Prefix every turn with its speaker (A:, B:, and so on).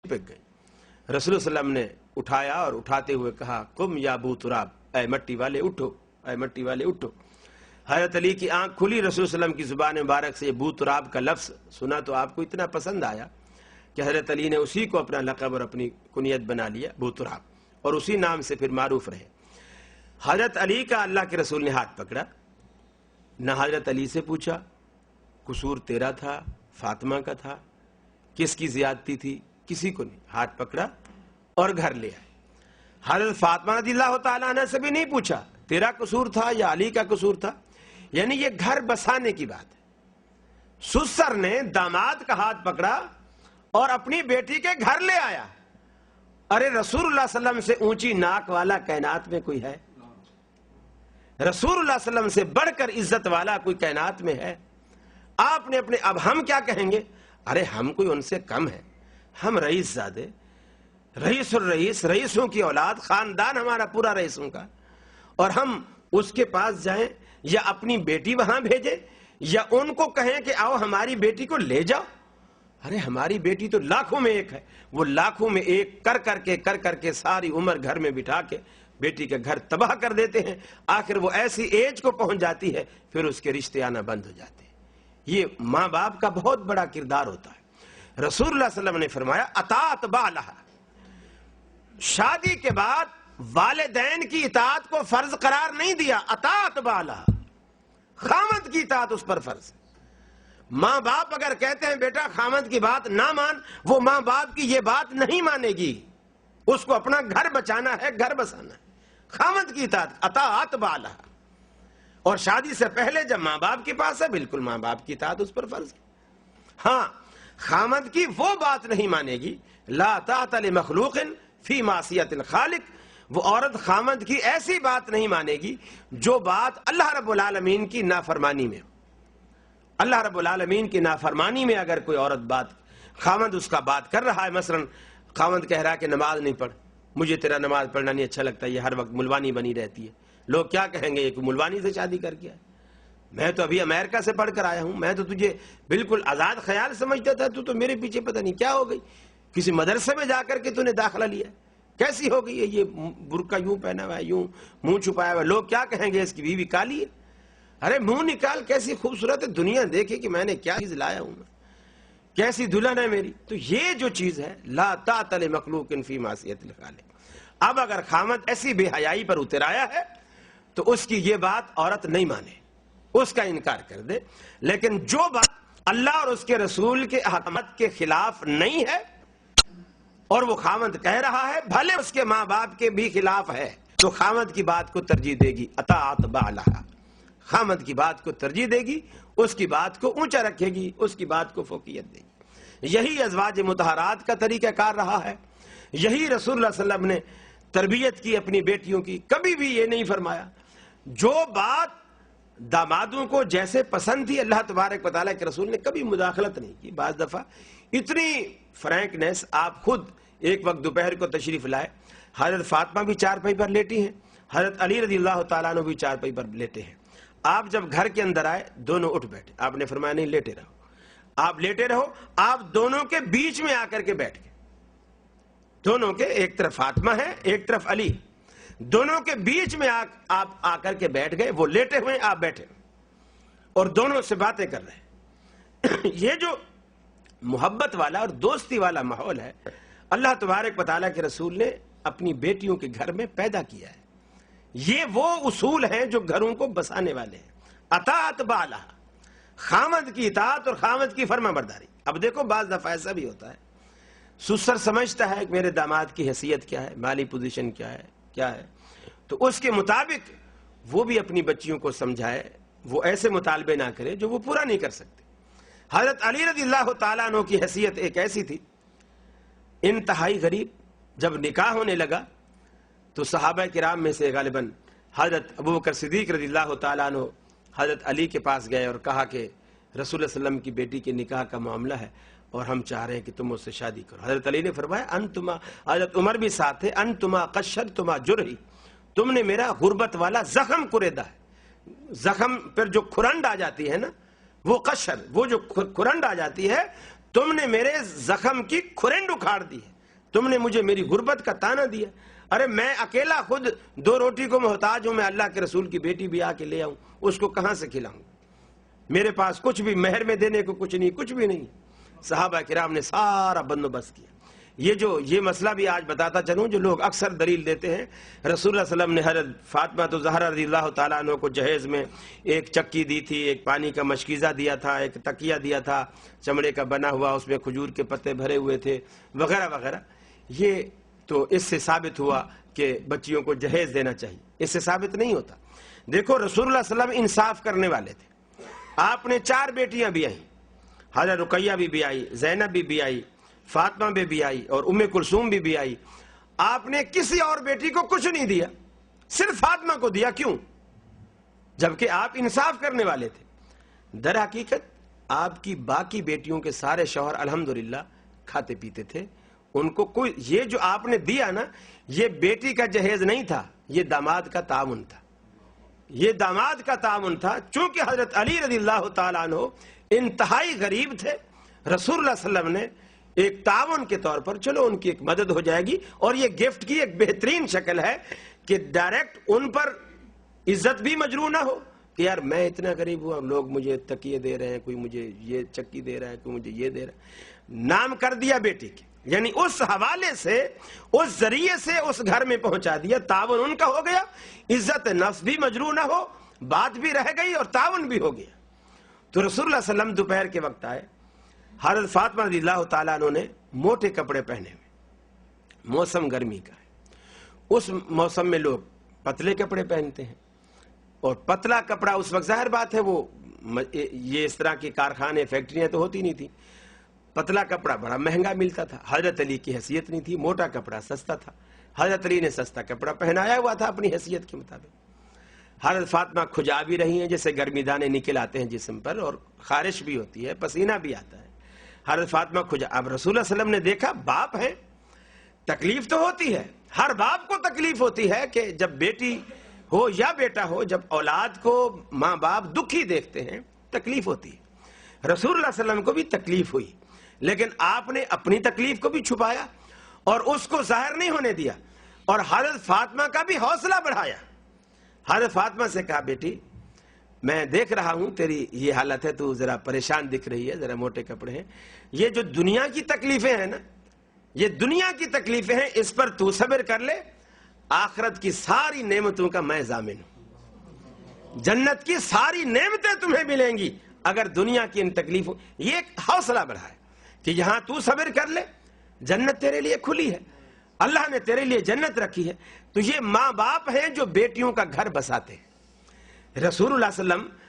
A: پک گئی۔ رسول صلی اللہ علیہ وسلم نے اٹھایا اور اٹھاتے ہوئے کہا قم یا ابو تراب، اے مٹی والے اٹھو، اے مٹی والے اٹھو۔ حضرت علی کی آنکھ کھلی، رسول صلی اللہ علیہ وسلم کی زبان مبارک سے ابو تراب کا لفظ سنا تو آپ کو اتنا پسند آیا کہ حضرت علی نے اسی کو اپنا لقب اور اپنی کنیت بنا لیا ابو تراب، اور اسی نام سے پھر معروف رہے۔ حضرت علی کا اللہ کے رسول نے ہاتھ پکڑا، نہ حضرت علی سے پوچھا قصور تیرا تھا، فاطمہ کا تھا، کس کی زیادتی تھی، کسی کو نہیں، ہاتھ پکڑا اور گھر لے آئے۔ حضرت فاطمہ رضی اللہ تعالیٰ عنہ سے بھی نہیں پوچھا تیرا قصور تھا یا علی کا قصور تھا، یعنی یہ گھر بسانے کی بات ہے۔ سسر نے داماد کا ہاتھ پکڑا اور اپنی بیٹی کے گھر لے آیا۔ ارے رسول اللہ صلی اللہ علیہ وسلم سے اونچی ناک والا کائنات میں کوئی ہے؟ رسول اللہ صلی اللہ علیہ وسلم سے بڑھ کر عزت والا کوئی کائنات میں ہے؟ آپ نے اپنے، اب ہم کیا کہیں گے؟ ارے ہم کوئی ان سے کم ہے، ہم رئیس زادے، رئیس الرئیس، رئیسوں کی اولاد، خاندان ہمارا پورا رئیسوں کا، اور ہم اس کے پاس جائیں یا اپنی بیٹی وہاں بھیجیں یا ان کو کہیں کہ آؤ ہماری بیٹی کو لے جاؤ؟ ارے ہماری بیٹی تو لاکھوں میں ایک ہے، وہ لاکھوں میں ایک کر کے ساری عمر گھر میں بٹھا کے بیٹی کے گھر تباہ کر دیتے ہیں، آخر وہ ایسی ایج کو پہنچ جاتی ہے پھر اس کے رشتے آنا بند ہو جاتے ہیں۔ یہ ماں باپ کا بہت بڑا کردار ہوتا ہے۔ رسول اللہ صلی اللہ علیہ وسلم نے فرمایا اطاعت بالہا، شادی کے بعد والدین کی اطاعت کو فرض قرار نہیں دیا، اطاعت بالہا، خامند کی اطاعت اس پر فرض ہے۔ ماں باپ اگر کہتے ہیں بیٹا خامند کی بات نہ مان، وہ ماں باپ کی یہ بات نہیں مانے گی، اس کو اپنا گھر بچانا ہے، گھر بسانا ہے۔ خامند کی اطاعت اطاعت بالہا، اور شادی سے پہلے جب ماں باپ کے پاس ہے بالکل ماں باپ کی اطاعت اس پر فرض ہے۔ ہاں خامند کی وہ بات نہیں مانے گی، لا طاعت لمخلوق فی معصیت الخالق، وہ عورت خامند کی ایسی بات نہیں مانے گی جو بات اللہ رب العالمین کی نافرمانی میں ہو۔ اللہ رب العالمین کی نافرمانی میں اگر کوئی عورت بات، خامند اس کا بات کر رہا ہے، مثلا خامند کہہ رہا ہے کہ نماز نہیں پڑھ، مجھے تیرا نماز پڑھنا نہیں اچھا لگتا، یہ ہر وقت ملوانی بنی رہتی ہے، لوگ کیا کہیں گے یہ کوئی ملوانی سے شادی کر کے آئے، میں تو ابھی امریکہ سے پڑھ کر آیا ہوں، میں تو تجھے بالکل آزاد خیال سمجھتا تھا، تو میرے پیچھے پتہ نہیں کیا ہو گئی، کسی مدرسے میں جا کر کے تو نے داخلہ لیا، کیسی ہو گئی ہے یہ برقع یوں پہنا ہوا ہے، یوں منہ چھپایا ہوا ہے، لوگ کیا کہیں گے اس کی بیوی کالی ہے؟ ارے منہ نکال، کیسی خوبصورت ہے، دنیا دیکھے کہ میں نے کیا چیز لایا ہوں، کیسی دلہن ہے میری۔ تو یہ جو چیز ہے لا طاعت لمخلوق فی معصیت الخالق، اب اگر خامد ایسی بے حیائی پر اتر آیا ہے تو اس کی یہ بات عورت نہیں مانے، اس کا انکار کر دے، لیکن جو بات اللہ اور اس کے رسول کے احکامات کے خلاف نہیں ہے اور وہ خامد کہہ رہا ہے، بھلے اس کے ماں باپ کے بھی خلاف ہے، تو خامد کی بات کو ترجیح دے گی، اطاعت بالہا، خامد کی بات کو ترجیح دے گی، اس کی بات کو اونچا رکھے گی، اس کی بات کو فوقیت دے گی۔ یہی ازواج مطہرات کا طریقہ کار رہا ہے، یہی رسول اللہ صلی اللہ علیہ وسلم نے تربیت کی اپنی بیٹیوں کی، کبھی بھی یہ نہیں فرمایا جو بات دامادوں کو جیسے پسند تھی اللہ تبارک و تعالیٰ کے رسول نے کبھی مداخلت نہیں کی۔ بعض دفعہ اتنی فرینکنیس، آپ خود ایک وقت دوپہر کو تشریف لائے، حضرت فاطمہ بھی چارپائی پر لیٹی ہیں، حضرت علی رضی اللہ تعالیٰ عنہ بھی چارپائی پر لیٹے ہیں، آپ جب گھر کے اندر آئے دونوں اٹھ بیٹھے، آپ نے فرمایا نہیں لیٹے رہو، آپ لیٹے رہو، آپ دونوں کے بیچ میں آ کر کے بیٹھ گئے، دونوں کے، ایک طرف فاطمہ ہے ایک طرف علی، دونوں کے بیچ میں آپ آ کر کے بیٹھ گئے، وہ لیٹے ہوئے آپ بیٹھے اور دونوں سے باتیں کر رہے ہیں۔ یہ جو محبت والا اور دوستی والا ماحول ہے اللہ تبارک و تعالیٰ کے رسول نے اپنی بیٹیوں کے گھر میں پیدا کیا ہے۔ یہ وہ اصول ہیں جو گھروں کو بسانے والے ہیں۔ اطاعت بالہا، خامد کی اطاعت اور خامد کی فرما برداری۔ اب دیکھو بعض دفعہ ایسا بھی ہوتا ہے، سسر سمجھتا ہے کہ میرے داماد کی حیثیت کیا ہے، مالی پوزیشن کیا ہے، تو اس کے مطابق وہ بھی اپنی بچیوں کو سمجھائے، وہ ایسے مطالبے نہ کرے جو وہ پورا نہیں کر سکتے۔ حضرت علی رضی اللہ تعالیٰ عنہ کی حیثیت ایک ایسی تھی، انتہائی غریب، جب نکاح ہونے لگا تو صحابہ کرام میں سے غالباً حضرت ابوبکر صدیق رضی اللہ تعالیٰ عنہ حضرت علی کے پاس گئے اور کہا کہ رسول اللہ صلی اللہ علیہ وسلم کی بیٹی کے نکاح کا معاملہ ہے اور ہم چاہ رہے ہیں کہ تم اس سے شادی کرو۔ حضرت علی نے فرمایا انتما، حضرت عمر بھی ساتھ تھے، انتما قشرتما جرحی، تم نے میرا غربت والا زخم کریدا ہے، زخم پر جو کھرنڈ آ جاتی ہے نا، وہ قشر، وہ جو کھرنڈ آ جاتی ہے تم نے میرے زخم کی کھرنڈ اکھاڑ دی ہے، تم نے مجھے میری غربت کا تانا دیا۔ ارے میں اکیلا خود 2 روٹی کو محتاج ہوں، میں اللہ کے رسول کی بیٹی بھی آ کے لے آؤں، اس کو کہاں سے کھلاؤں؟ میرے پاس کچھ بھی مہر میں دینے کو کچھ نہیں، کچھ بھی نہیں۔ صحابہ کرام نے سارا بندوبست کیا۔ یہ مسئلہ بھی آج بتاتا چلوں، جو لوگ اکثر دلیل دیتے ہیں، رسول اللہ صلی اللہ علیہ وسلم نے حضرت فاطمہ تو زہرا رضی اللہ تعالیٰ عنہ کو جہیز میں ایک چکی دی تھی، ایک پانی کا مشکیزہ دیا تھا، ایک تکیہ دیا تھا چمڑے کا بنا ہوا، اس میں کھجور کے پتے بھرے ہوئے تھے، وغیرہ وغیرہ۔ یہ تو اس سے ثابت ہوا کہ بچیوں کو جہیز دینا چاہیے، اس سے ثابت نہیں ہوتا۔ دیکھو رسول اللہ صلی اللہ علیہ وسلم انصاف کرنے والے تھے۔ آپ نے 4 بیٹیاں بھی آئیں، حضرت رقیہ بھی آئی، زینب بھی آئی، فاطمہ بھی آئی، اور ام کلثوم بھی آئی۔ آپ نے کسی اور بیٹی کو کچھ نہیں دیا، صرف فاطمہ کو دیا۔ کیوں؟ جبکہ آپ انصاف کرنے والے تھے۔ در حقیقت آپ کی باقی بیٹیوں کے سارے شوہر الحمدللہ کھاتے پیتے تھے، ان کو کوئی، یہ جو آپ نے دیا نا، یہ بیٹی کا جہیز نہیں تھا، یہ داماد کا تعاون تھا، یہ داماد کا تعاون تھا۔ چونکہ حضرت علی رضی اللہ تعالیٰ عنہ انتہائی غریب تھے، رسول اللہ صلی اللہ علیہ وسلم نے ایک تعاون کے طور پر چلو ان کی ایک مدد ہو جائے گی، اور یہ گفٹ کی ایک بہترین شکل ہے کہ ڈائریکٹ ان پر عزت بھی مجروح نہ ہو کہ یار میں اتنا غریب ہوا، لوگ مجھے تکیے دے رہے ہیں، کوئی مجھے یہ چکی دے رہا ہے، کوئی مجھے یہ دے رہا ہے۔ نام کر دیا بیٹی کے، یعنی اس حوالے سے، اس ذریعے سے اس گھر میں پہنچا دیا، تعاون ان کا ہو گیا، عزت نفس بھی مجروح نہ ہو، بات بھی رہ گئی اور تعاون بھی ہو گیا۔ تو رسول اللہ صلی اللہ علیہ وسلم دوپہر کے وقت آئے، حضرت فاطمہ رضی اللہ تعالیٰ عنہ نے موٹے کپڑے پہنے ہوئے، موسم گرمی کا ہے، اس موسم میں لوگ پتلے کپڑے پہنتے ہیں، اور پتلا کپڑا اس وقت ظاہر بات ہے وہ یہ اس طرح کے کارخانے فیکٹریاں تو ہوتی نہیں تھی، پتلا کپڑا بڑا مہنگا ملتا تھا، حضرت علی کی حیثیت نہیں تھی، موٹا کپڑا سستا تھا، حضرت علی نے سستا کپڑا پہنایا ہوا تھا اپنی حیثیت کے مطابق۔ حضرت فاطمہ کھجا بھی رہی ہیں، جیسے گرمی دانے نکل آتے ہیں جسم پر، اور خارش بھی ہوتی ہے، پسینہ بھی آتا ہے۔ حضرت فاطمہ کھجا، اب رسول اللہ صلی اللہ علیہ وسلم نے دیکھا باپ ہے، تکلیف تو ہوتی ہے، ہر باپ کو تکلیف ہوتی ہے کہ جب بیٹی ہو یا بیٹا ہو، جب اولاد کو ماں باپ دکھی دیکھتے ہیں تکلیف ہوتی ہے۔ رسول اللہ صلی اللہ علیہ وسلم کو بھی تکلیف ہوئی، لیکن آپ نے اپنی تکلیف کو بھی چھپایا اور اس کو ظاہر نہیں ہونے دیا، اور حضرت فاطمہ کا بھی حوصلہ بڑھایا۔ حضرت فاطمہ سے کہا بیٹی میں دیکھ رہا ہوں تیری یہ حالت ہے، تو ذرا پریشان دکھ رہی ہے، ذرا موٹے کپڑے ہیں، یہ جو دنیا کی تکلیفیں ہیں نا، یہ دنیا کی تکلیفیں ہیں، اس پر تو صبر کر لے، آخرت کی ساری نعمتوں کا میں ضامن ہوں، جنت کی ساری نعمتیں تمہیں ملیں گی اگر دنیا کی ان تکلیفوں، یہ ایک حوصلہ بڑھا ہے کہ یہاں تو صبر کر لے، جنت تیرے لیے کھلی ہے، اللہ نے تیرے لیے جنت رکھی ہے۔ تو یہ ماں باپ ہیں جو بیٹیوں کا گھر بساتے ہیں۔ رسول اللہ صلی اللہ علیہ وسلم